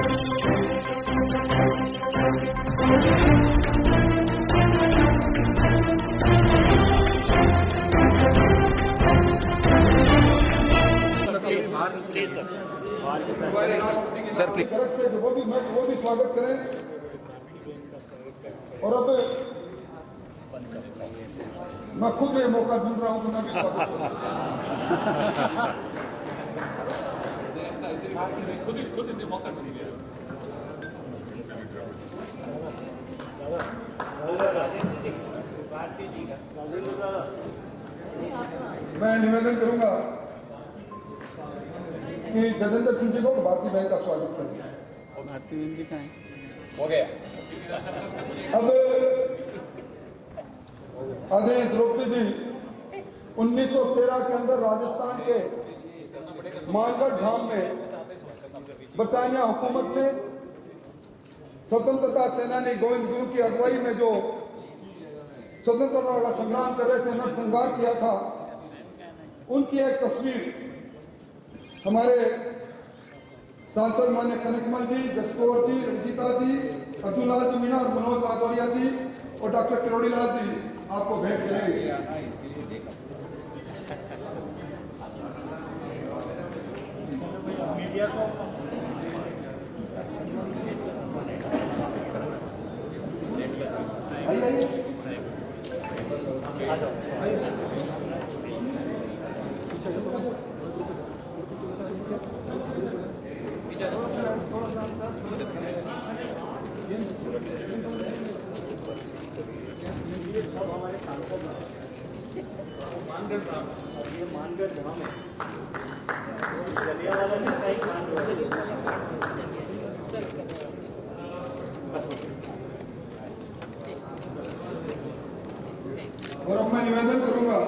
Sir please से वो भी स्वागत करें। और अब मैं खुद ये मौका ढूंढ रहा हूं कि मैं भी स्वागत करूं। खुद मौका मैं निवेदन करूंगा कि गजेंद्र सिंह जी को भारती बहन का स्वागत करें। भारती बहन जी कहाँ हैं? हो गया। अब आदरणीय द्रौपदी जी 1913 के अंदर राजस्थान के मानगढ़ धाम में बरतानिया हुकूमत ने स्वतंत्रता सेनानी गोविंद गुरु की अगुवाई में जो स्वतंत्रता का संग्राम कर रहे थे, नरसंहार किया था, उनकी एक तस्वीर हमारे सांसद मान्य कनकमल जी, जसकोर जी, रंजीता जी, अर्जुनलाल जी मीणा और मनोज राजौरिया जी और डॉक्टर किरोड़ीलाल जी आपको भेंट करेंगे। मीडिया को आइए आ जाओ। हमारे सांसद मानगढ़ धाम और ये मानगढ़ धाम है, जलियांवाला में सही और अब मैं निवेदन करूंगा,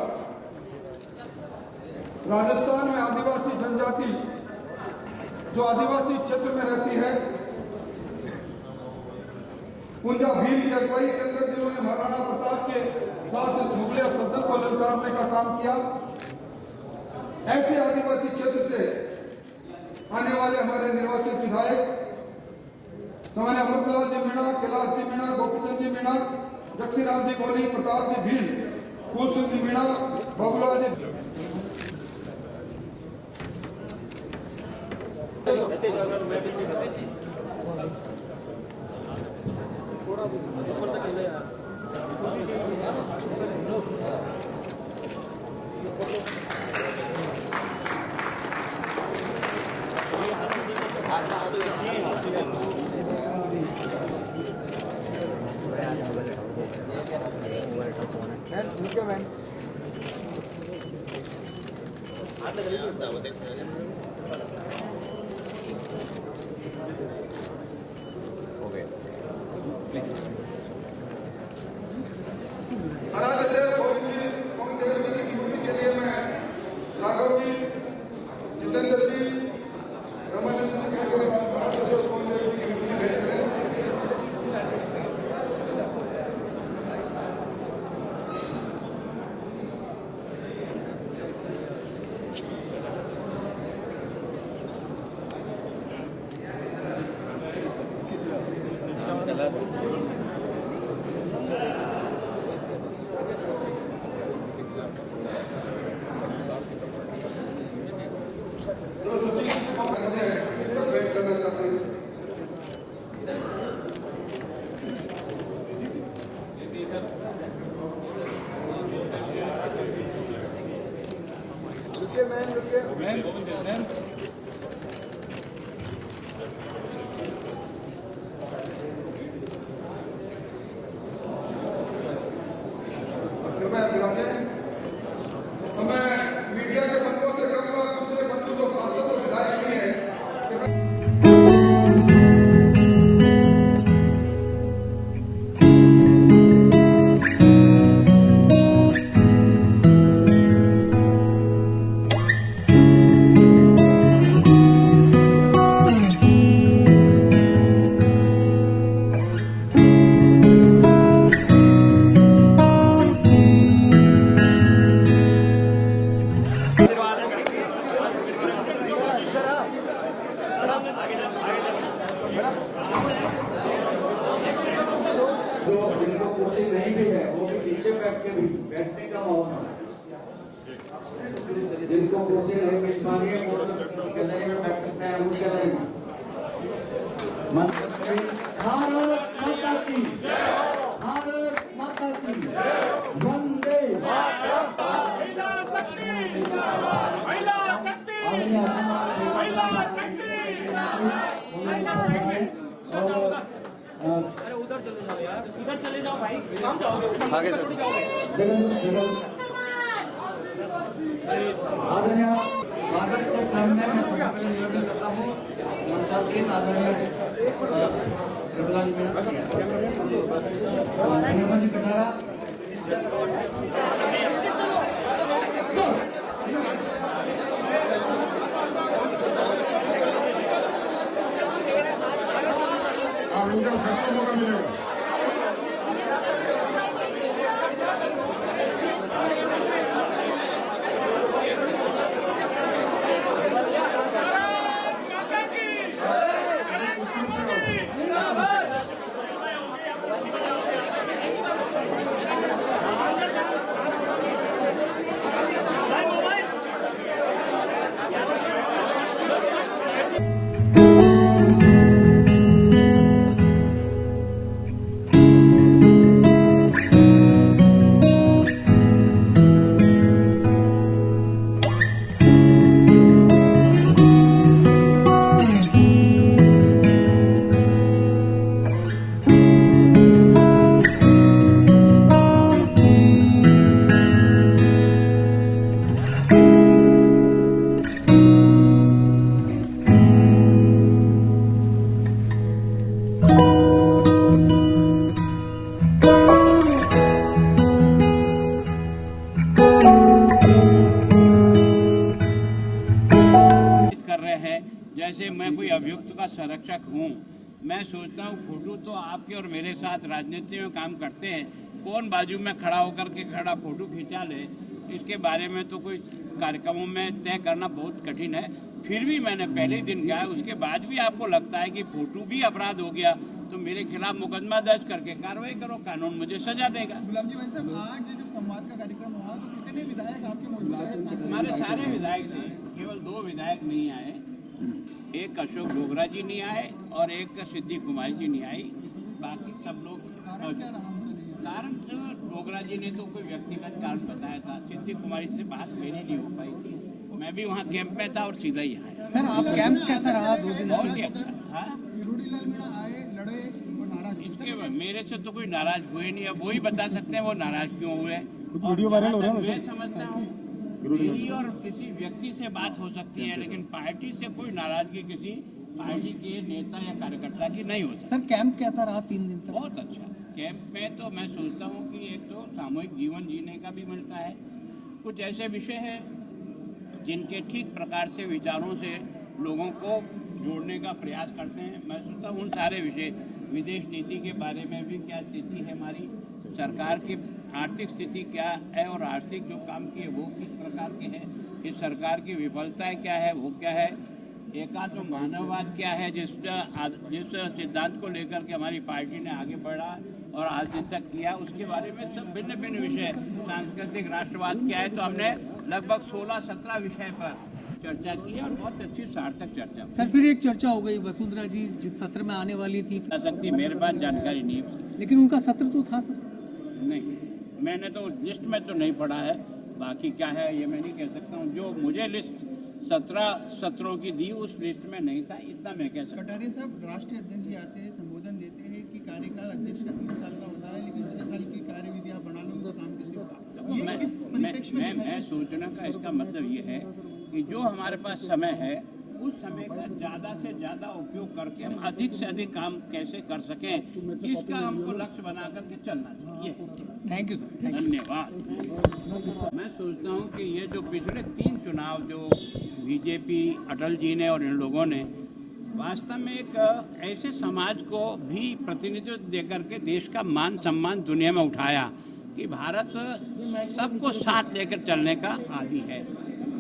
राजस्थान में आदिवासी जनजाति जो आदिवासी क्षेत्र में रहती है, पुंजा भील की अगुवाई के अंदर जिन्होंने महाराणा प्रताप के साथ इस मुगल सल्तनत को ललकारने का काम किया, ऐसे आदिवासी क्षेत्र से आने वाले हमारे निर्वाचित विधायक सामान्य अमृतलाल जी मीणा, कैलाश जी मीणा, गोपीचंद जी मीणा, जक्षीराम जी कोहली, प्रताप जी भील, फूलसिंह जी मीणा, बाबूलाल जी जो जिनको कुर्सी नहीं भी है वो भी नीचे बैठ के भी बैठने का माहौल बना है। जिनको कुर्सी नहीं मिल पा रही है वो तो गैलरी में बैठ सकते हैं, उनकी गैलरी में। भारत माता की भारत माता की वंदे उधर चले जाओ यार, उधर चले जाओ भाई, कहाँ जाओगे? आगे सर। आदरणीय स्वागत के क्रम में मैं सबसे पहले निवेदन करता हूँ मंचासीन आदरणीय कृपला जी मैडम जी कटारा उनका खत्म मौका मिलेगा। जैसे मैं कोई अभियुक्त का संरक्षक हूँ। मैं सोचता हूँ फोटो तो आपके और मेरे साथ राजनीति में काम करते हैं, कौन बाजू में खड़ा होकर के खड़ा फोटो खींचा ले, इसके बारे में तो कोई कार्यक्रमों में तय करना बहुत कठिन है। फिर भी मैंने पहले ही दिन कहा, उसके बाद भी आपको लगता है कि फोटो भी अपराध हो गया तो मेरे खिलाफ मुकदमा दर्ज करके कार्रवाई करो, कानून मुझे सजा देगा। गुलाम जी भाई साहब, आज जब संवाद का कार्यक्रम हुआ तो कितने विधायक आपके मौजूद रहे? हमारे सारे विधायक थे, केवल 2 विधायक नहीं आए। एक अशोक डोगरा जी नहीं आए और एक सिद्धि कुमारी जी नहीं आई, बाकी सब लोग। कारण क्या रहा? कारण डोगरा जी ने तो कोई व्यक्तिगत कारण बताया था, सिद्धि कुमारी से बात मेरी नहीं हो पाई थी। मैं भी वहाँ कैंप में था और सीधा ही आया। सर आप कैंप कैसा रहा 2 दिन? बहुत ही अच्छा। हाँ, किरोड़ी लाल मीणा आए, लड़े, वो नाराज इसके मेरे से तो कोई नाराज हुए नहीं, अब वही बता सकते हैं वो नाराज क्यों हुए। कुछ वीडियो वायरल हो रहा है। मैं समझता हूँ मेरी और किसी व्यक्ति से बात हो सकती है, लेकिन पार्टी से कोई नाराजगी किसी पार्टी के नेता या कार्यकर्ता की नहीं हो सकती। सर कैंप कैसा रहा 3 दिन तक? बहुत अच्छा। कैंप में तो मैं सोचता हूँ कि एक तो सामूहिक जीवन जीने का भी मिलता है, कुछ ऐसे विषय हैं जिनके ठीक प्रकार से विचारों से लोगों को जोड़ने का प्रयास करते हैं। मैं सोचता हूँ उन सारे विषय, विदेश नीति के बारे में भी क्या स्थिति है हमारी, सरकार की आर्थिक स्थिति क्या है और आर्थिक जो काम किए वो किस प्रकार के हैं, इस सरकार की विफलताएं क्या है वो क्या है, एकात्म मानववाद क्या है जिस सिद्धांत को लेकर के हमारी पार्टी ने आगे बढ़ा और आज दिन तक किया, उसके बारे में सब भिन्न भिन्न विषय, सांस्कृतिक राष्ट्रवाद क्या है, तो हमने लगभग 16-17 विषय पर चर्चा की और बहुत अच्छी सार्थक चर्चा। सर फिर एक चर्चा हो गई, वसुंधरा जी जिस सत्र में आने वाली थी, सकती मेरे पास जानकारी नहीं है, लेकिन उनका सत्र तो था सर। नहीं, मैंने तो लिस्ट में तो नहीं पढ़ा है, बाकी क्या है ये मैं नहीं कह सकता हूँ। जो मुझे लिस्ट 17 सत्रों की दी उस लिस्ट में नहीं था, इतना मैं कह सकता हूँ। कटारिया साहब, राष्ट्रीय अध्यक्ष जी आते हैं, संबोधन देते हैं कि कार्यकाल अध्यक्ष का 3 साल का होता है, लेकिन 6 साल की कार्यविधि आप बना लो, उसका काम कैसे होगा? ये किस परिप्रेक्ष्य में मैं सोचने का इसका मतलब ये है कि जो हमारे पास समय है उस समय का ज़्यादा से ज़्यादा उपयोग करके हम अधिक से अधिक काम कैसे कर सकें, इसका हमको लक्ष्य बना करके चलना चाहिए। Thank you sir. धन्यवाद। मैं सोचता हूँ कि ये जो पिछले 3 चुनाव जो बीजेपी, अटल जी ने और इन लोगों ने वास्तव में एक ऐसे समाज को भी प्रतिनिधित्व देकर के देश का मान सम्मान दुनिया में उठाया कि भारत सबको साथ लेकर चलने का आदी है।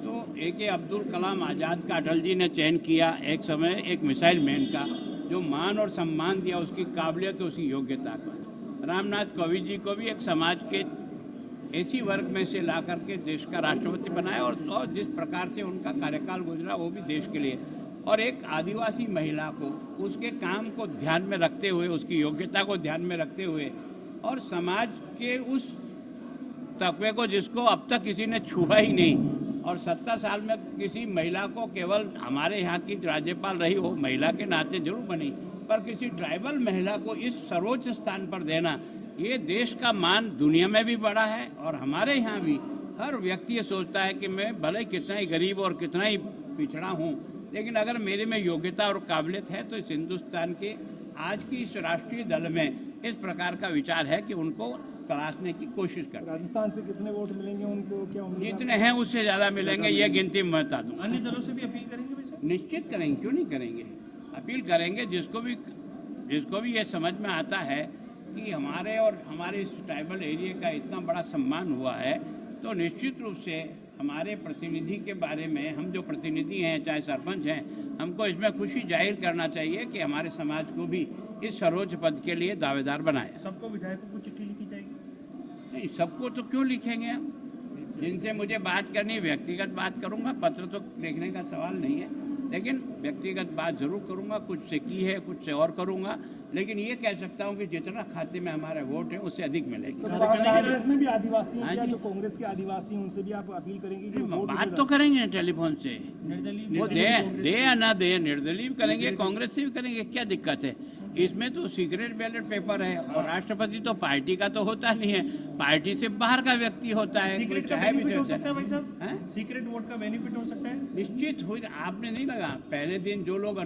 तो AK अब्दुल कलाम आज़ाद का अटल जी ने चयन किया एक समय एक मिसाइल मैन का, जो मान और सम्मान दिया उसकी काबिलियत, उसकी योग्यता का। रामनाथ कोविंद जी को भी एक समाज के ऐसी वर्ग में से ला करके देश का राष्ट्रपति बनाया और जिस प्रकार से उनका कार्यकाल गुजरा वो भी देश के लिए, और एक आदिवासी महिला को उसके काम को ध्यान में रखते हुए, उसकी योग्यता को ध्यान में रखते हुए, और समाज के उस तबके को जिसको अब तक किसी ने छुआ ही नहीं, और 70 साल में किसी महिला को, केवल हमारे यहाँ की राज्यपाल रही हो, महिला के नाते जरूर बनी, पर किसी ट्राइबल महिला को इस सर्वोच्च स्थान पर देना, ये देश का मान दुनिया में भी बड़ा है। और हमारे यहाँ भी हर व्यक्ति ये सोचता है कि मैं भले कितना ही गरीब और कितना ही पिछड़ा हूँ, लेकिन अगर मेरे में योग्यता और काबिलियत है तो इस हिंदुस्तान के आज की इस राष्ट्रीय दल में इस प्रकार का विचार है कि उनको तलाशने की कोशिश करें। राजस्थान से कितने वोट मिलेंगे उनको, क्या उम्मीद है? जितने हैं उससे ज़्यादा मिलेंगे, ये गिनती मैं बता दूँ। अन्य दलों से भी अपील करेंगे भाई साहब? निश्चित करेंगे, क्यों नहीं करेंगे। अपील करेंगे जिसको भी ये समझ में आता है कि हमारे और हमारे इस ट्राइबल एरिया का इतना बड़ा सम्मान हुआ है, तो निश्चित रूप से हमारे प्रतिनिधि के बारे में, हम जो प्रतिनिधि हैं चाहे सरपंच हैं, हमको इसमें खुशी जाहिर करना चाहिए कि हमारे समाज को भी इस सर्वोच्च पद के लिए दावेदार बनाया। सबको विधायकों को चिट्ठी लिखी जाएगी? नहीं, सबको तो क्यों लिखेंगे हम, जिनसे मुझे बात करनी, व्यक्तिगत बात करूंगा, पत्र तो लिखने का सवाल नहीं है, लेकिन व्यक्तिगत बात जरूर करूंगा, कुछ से की है कुछ से और करूंगा, लेकिन ये कह सकता हूं कि जितना खाते में हमारे वोट है उससे अधिक मिलेगी। तो कांग्रेस में भी आदिवासी हैं हाँ क्या, जी। जो कांग्रेस के आदिवासी हैं उनसे भी आप अपील करेंगे कि वोट बात तो करेंगे टेलीफोन से, निर्दलीय वो दे या ना दे, निर्दलीय भी करेंगे, कांग्रेस से भी करेंगे, क्या दिक्कत है इसमें। तो सीक्रेट बैलेट पेपर है, और राष्ट्रपति तो पार्टी का तो होता नहीं है, पार्टी से बाहर का व्यक्ति होता है, कोई सीक्रेट का चाहे भी बेनिफिट हो देता सकता है भाई है। साहब? सीक्रेट वोट का बेनिफिट हो सकता है? निश्चित हो। आपने नहीं लगा, पहले दिन जो लोग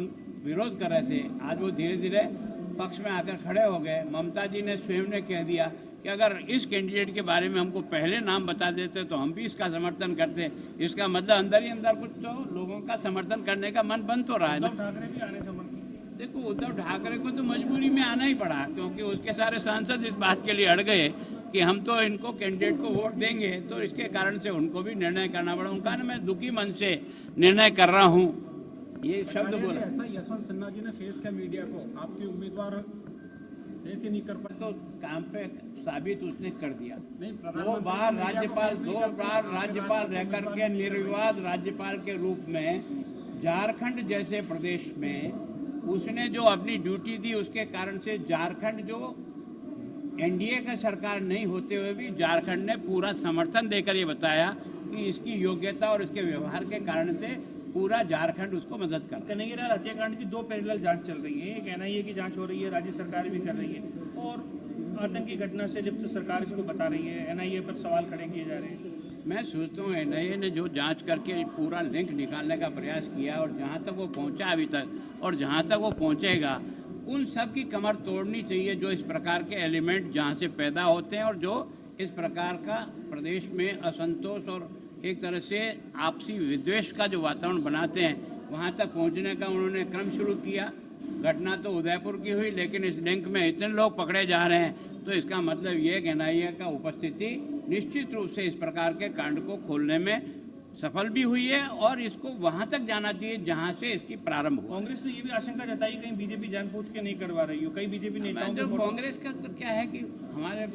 विरोध कर रहे थे, आज वो धीरे धीरे पक्ष में आकर खड़े हो गए। ममता जी ने स्वयं ने कह दिया कि अगर इस कैंडिडेट के बारे में हमको पहले नाम बता देते तो हम भी इसका समर्थन करते। इसका मतलब अंदर ही अंदर कुछ तो लोगों का समर्थन करने का मन बन तो रहा है ना। उद्धव ठाकरे भी आने समर्थन। देखो, उद्धव ठाकरे को तो मजबूरी में आना ही पड़ा, क्योंकि उसके सारे सांसद इस बात के लिए अड़ गए कि हम तो इनको कैंडिडेट को वोट देंगे, तो इसके कारण से उनको भी निर्णय करना पड़ा। उनका ना मैं दुखी मन से निर्णय कर रहा हूँ, ये शब्द बोला। ऐसा यशवंत सिन्हा जी ने फेस किया मीडिया को, आपके उम्मीदवार फेस ही नहीं कर पाए। तो काम पे साबित उसने कर दिया। नहीं, दो प्रधानमंत्री बार मीडिया को राज्यपाल फेस नहीं दो करते, बार आपके राज्यपाल राज्य रह के करके उम्मीदवार निर्विवाद राज्यपाल के रूप में झारखंड जैसे प्रदेश में उसने जो अपनी ड्यूटी दी, उसके कारण से झारखंड जो एनडीए का सरकार नहीं होते हुए भी झारखंड ने पूरा समर्थन देकर ये बताया कि इसकी योग्यता और इसके व्यवहार के कारण से पूरा झारखंड उसको मदद कर। कन्हैयालाल हत्याकांड की 2 पैरेलल जांच चल रही है, एक एनआईए की जांच हो रही है, राज्य सरकार भी कर रही है, और आतंकी घटना से लिप्त सरकार इसको बता रही है, एनआईए पर सवाल खड़े किए जा रहे हैं। मैं सोचता हूँ एनआईए ने जो जांच करके पूरा लिंक निकालने का प्रयास किया, और जहाँ तक वो पहुँचा अभी तक, और जहाँ तक वो पहुँचेगा, उन सब की कमर तोड़नी चाहिए जो इस प्रकार के एलिमेंट जहाँ से पैदा होते हैं, और जो इस प्रकार का प्रदेश में असंतोष और एक तरह से आपसी विद्वेष का जो वातावरण बनाते हैं, वहाँ तक पहुँचने का उन्होंने क्रम शुरू किया। घटना तो उदयपुर की हुई, लेकिन इस लिंक में इतने लोग पकड़े जा रहे हैं, तो इसका मतलब ये कि एनआईए का उपस्थिति निश्चित रूप से इस प्रकार के कांड को खोलने में सफल भी हुई है, और इसको वहाँ तक जाना चाहिए जहाँ से इसकी प्रारंभ हुआ। कांग्रेस ने ये भी आशंका जताई कहीं बीजेपी जानबूझ के नहीं करवा रही हो, कई बीजेपी नेताओं जो को कांग्रेस का तो क्या है कि हमारे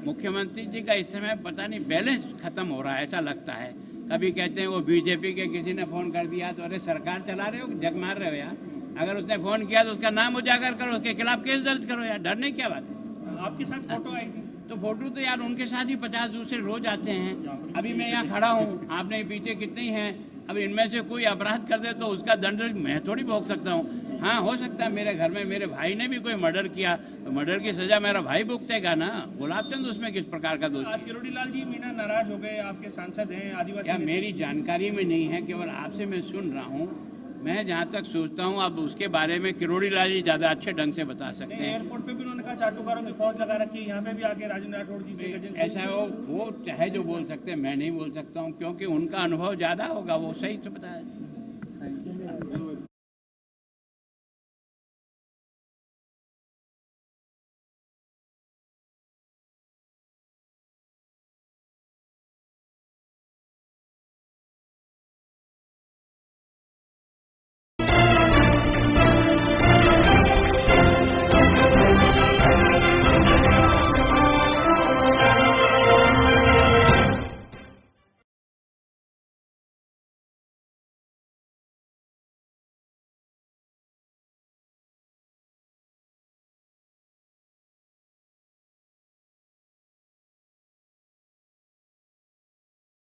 मुख्यमंत्री जी का इस समय पता नहीं बैलेंस खत्म हो रहा है, ऐसा लगता है। कभी कहते हैं वो बीजेपी के किसी ने फोन कर दिया तो अरे सरकार चला रहे हो, जग मार रहे हो यार। अगर उसने फोन किया तो उसका नाम उजागर करो, उसके खिलाफ केस दर्ज करो यार, डरने क्या बात है। आपके साथ फोटो आई थी, तो फोटो तो यार उनके साथ ही 50 दूसरे रोज आते हैं। अभी मैं यहाँ खड़ा हूँ, आपने पीछे कितनी हैं, अब इनमें से कोई अपराध कर दे तो उसका दंड मैं थोड़ी भोग सकता हूँ। हाँ, हो सकता है मेरे घर में मेरे भाई ने भी कोई मर्डर किया तो मर्डर की सजा मेरा भाई भुगतेगा ना। गुलाब चंद उसमें किस प्रकार का दोष? आज किरोड़ी लाल जी मीणा नाराज हो गए, आपके सांसद हैं आदिवासी। क्या मेरी जानकारी में नहीं है, केवल आपसे मैं सुन रहा हूँ। मैं जहाँ तक सोचता हूँ अब उसके बारे में किरोड़ी लाल जी ज़्यादा अच्छे ढंग से बता सकते हैं। एयरपोर्ट पे भी उन्होंने कहा चाटुकारों की फौज लगा रखी है, यहाँ पे भी आके राजेंद्र राठौड़ जी से गजेंद्र ऐसा वो चाहे जो बोल सकते हैं, मैं नहीं बोल सकता हूँ, क्योंकि उनका अनुभव ज़्यादा होगा, वो सही से बता